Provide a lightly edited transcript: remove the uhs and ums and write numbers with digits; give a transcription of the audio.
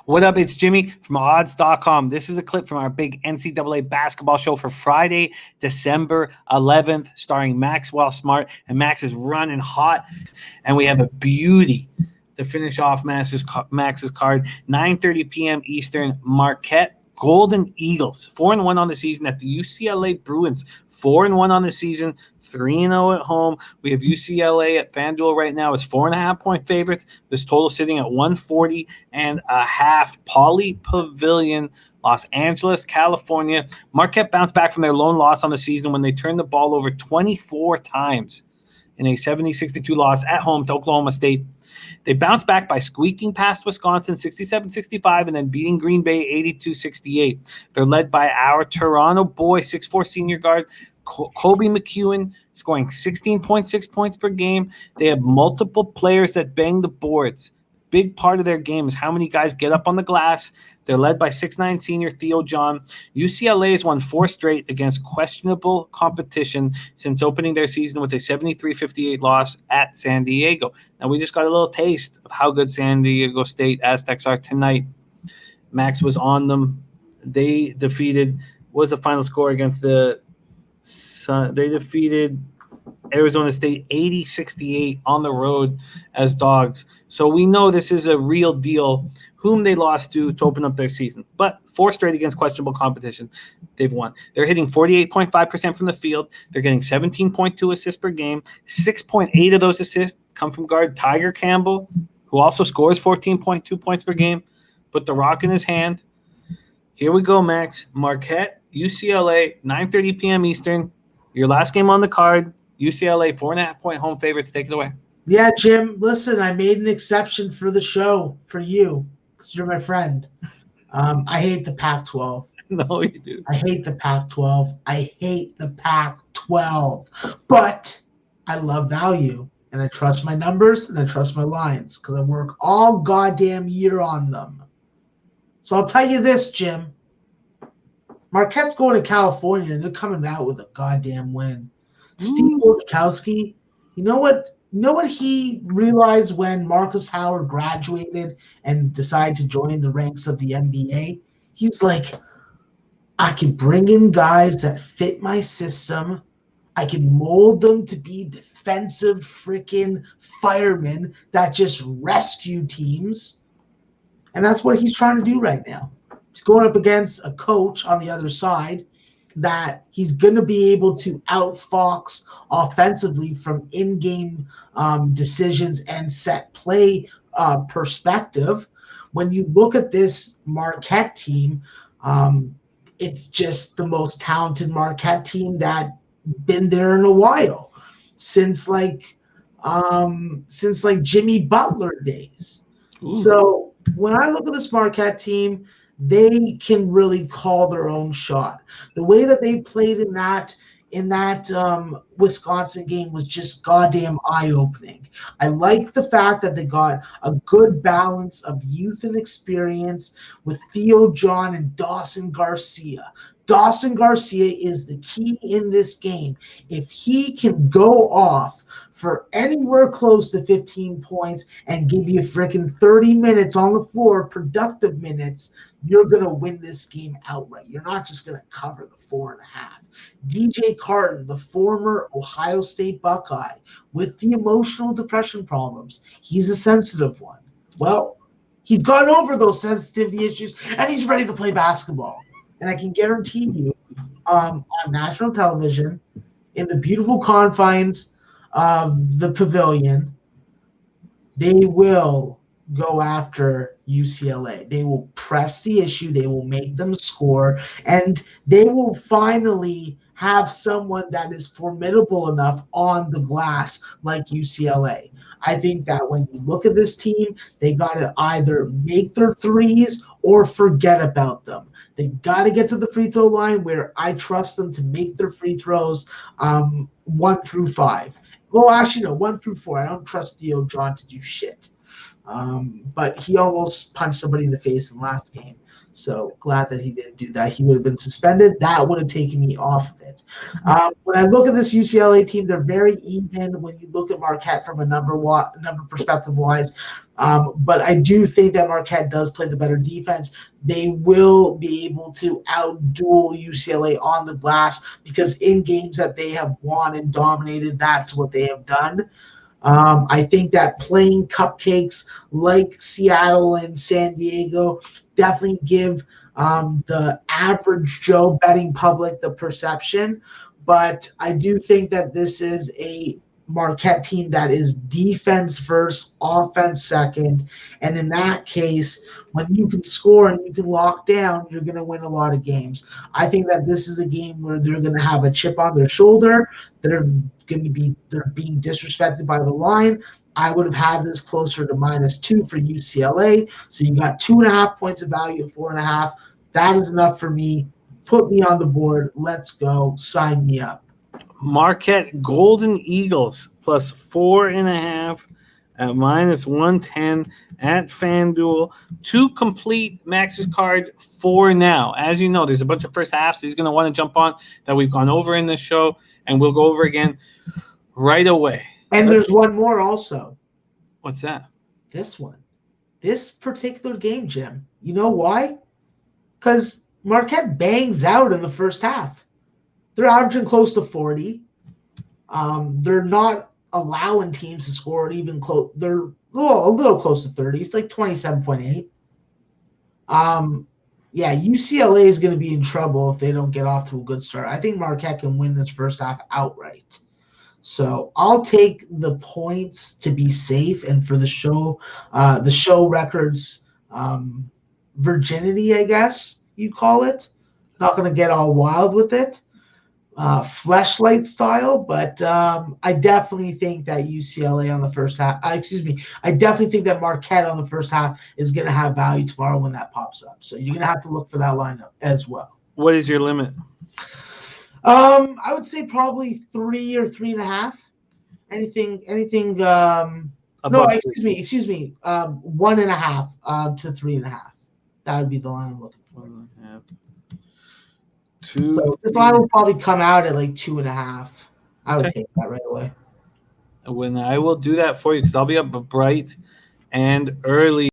What up? It's Jimmy from odds.com. This is a clip from our big NCAA basketball show for Friday, December 11th, starring Maxwell Smart. And Max is running hot. And we have a beauty to finish off Max's card. 9:30 p.m. Eastern, Marquette Golden Eagles, 4-1 on the season at the UCLA Bruins, 4-1 on the season, 3-0 at home. We have UCLA at FanDuel right now as 4.5-point favorites. This total sitting at 140.5. Pauley Pavilion, Los Angeles, California. Marquette bounced back from their lone loss on the season when they turned the ball over 24 times in a 70-62 loss at home to Oklahoma State. They bounced back by squeaking past Wisconsin 67-65 and then beating Green Bay 82-68. They're led by our Toronto boy, 6'4" senior guard, Kobe McEwen, scoring 16.6 points per game. They have multiple players that bang the boards. Big part of their game is how many guys get up on the glass. They're led by 6'9" senior Theo John. UCLA has won 4 straight against questionable competition since opening their season with a 73-58 loss at San Diego. Now, we just got a little taste of how good San Diego State Aztecs are tonight. Max was on them. They defeated – what was the final score against the – they defeated – Arizona State 80-68 on the road as dogs. So we know this is a real deal whom they lost to open up their season. But 4 straight against questionable competition, they've won. They're hitting 48.5% from the field. They're getting 17.2 assists per game. 6.8 of those assists come from guard Tiger Campbell, who also scores 14.2 points per game. Put the rock in his hand. Here we go, Max. Marquette, UCLA, 9:30 p.m. Eastern. Your last game on the card. UCLA, 4.5-point home favorites. Take it away. Yeah, Jim, listen, I made an exception for the show for you because you're my friend. I hate the Pac-12. No, you do. I hate the Pac-12. I hate the Pac-12. But I love value, and I trust my numbers, and I trust my lines because I work all goddamn year on them. So I'll tell you this, Jim. Marquette's going to California, and they're coming out with a goddamn win. Steve Wojciechowski, you know what he realized when Marcus Howard graduated and decided to join the ranks of the NBA? He's like, I can bring in guys that fit my system. I can mold them to be defensive freaking firemen that just rescue teams. And that's what he's trying to do right now. He's going up against a coach on the other side that he's going to be able to outfox offensively from in-game decisions and set play perspective. When you look at this Marquette team, it's just the most talented Marquette team that been there in a while since Jimmy Butler days. Ooh. So when I look at this Marquette team, they can really call their own shot. The way that they played in that Wisconsin game was just goddamn eye-opening. I like the fact that they got a good balance of youth and experience with Theo John and Dawson Garcia. Dawson Garcia is the key in this game. If he can go off for anywhere close to 15 points and give you freaking 30 minutes on the floor, productive minutes, you're going to win this game outright. You're not just going to cover the 4.5. DJ Carton, the former Ohio State Buckeye, with the emotional depression problems, he's a sensitive one. Well, he's gone over those sensitivity issues, and he's ready to play basketball. And I can guarantee you, on national television, in the beautiful confines of the Pavilion, they will go after UCLA. They will press the issue. They will make them score. And they will finally have someone that is formidable enough on the glass like UCLA. I think that when you look at this team, they got to either make their threes or forget about them. They got to get to the free throw line where I trust them to make their free throws 1 through 5. Well, actually, no, 1 through 4. I don't trust Theo John to do shit. But he almost punched somebody in the face in the last game. So glad that he didn't do that. He would have been suspended. That would have taken me off of it. When I look at this UCLA team, they're very even when you look at Marquette from a number perspective wise. But I do think that Marquette does play the better defense. They will be able to outduel UCLA on the glass because in games that they have won and dominated, that's what they have done. I think that playing cupcakes like Seattle and San Diego definitely give the average Joe betting public the perception. But I do think that this is a Marquette team that is defense first, offense second. And in that case, when you can score and you can lock down, you're going to win a lot of games. I think that this is a game where they're going to have a chip on their shoulder. They're being disrespected by the line. I would have had this closer to -2 for UCLA. So you got 2.5 points of value at 4.5. That is enough for me. Put me on the board. Let's go. Sign me up. Marquette Golden Eagles plus 4.5 at -110 at FanDuel. To complete Max's card for now. As you know, there's a bunch of first halves he's going to want to jump on that we've gone over in this show, and we'll go over again right away. And there's one more also. What's that? This one. This particular game, Jim. You know why? Because Marquette bangs out in the first half. They're averaging close to 40. They're not allowing teams to score even close. They're a little close to 30. It's like 27.8. Yeah, UCLA is going to be in trouble if they don't get off to a good start. I think Marquette can win this first half outright. So I'll take the points to be safe and for the show records virginity, I guess you call it. Not going to get all wild with it. Fleshlight style, but I definitely think that UCLA on the first half. I definitely think that Marquette on the first half is going to have value tomorrow when that pops up. So you're going to have to look for that lineup as well. What is your limit? I would say probably 3 or 3.5. Anything. No, excuse me. 1.5 to 3.5. That would be the line I'm looking for. 1.5. So this line will probably come out at like 2.5. I would take that right away. When I will do that for you because I'll be up bright and early.